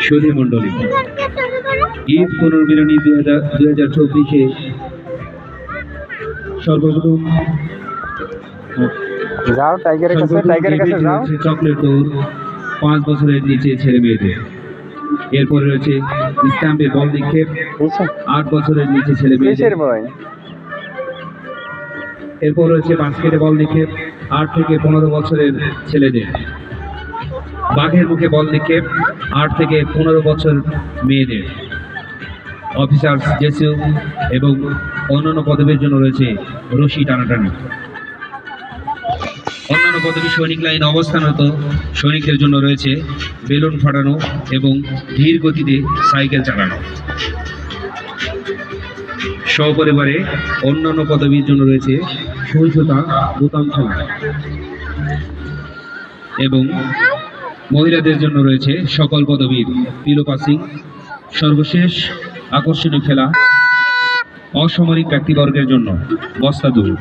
সুধী মণ্ডলী, ঈদ পুনর্মিলনী 2024-এ সর্বপ্রথম চকলেট দৌড় 5 বছরের নিচে ছেলে মেয়েদের। এরপরে রয়েছে স্ট্যাম্পে বল নিক্ষেপ 8 বছরের নিচে ছেলে মেয়েদের। এরপর রয়েছে বাস্কেটে বল নিক্ষেপ 8 থেকে 15 বছরের ছেলেদের। বাঘের মুখে বল নিক্ষেপ 8 থেকে 15 বছর মেয়েদের। অফিসার্স জেসিউ এবং অন্যান্য পদবীর জন্য রয়েছে রশি টানাটানি। অন্যান্য পদবী সৈনিক লাইন অবস্থানরত সৈনিকদের জন্য রয়েছে বেলুন ফাটানো এবং ধীর গতিতে সাইকেল চালানো। সপরিবারে অন্যান্য পদবীর জন্য রয়েছে সহিষ্ণুতা বোতাম খেলা এবং মহিলাদের জন্য রয়েছে সকল পদবীর পিলো পাসিং। সর্বশেষ আকর্ষণীয় খেলা অসামরিক ব্যক্তিবর্গের জন্য বস্তা দৌড়।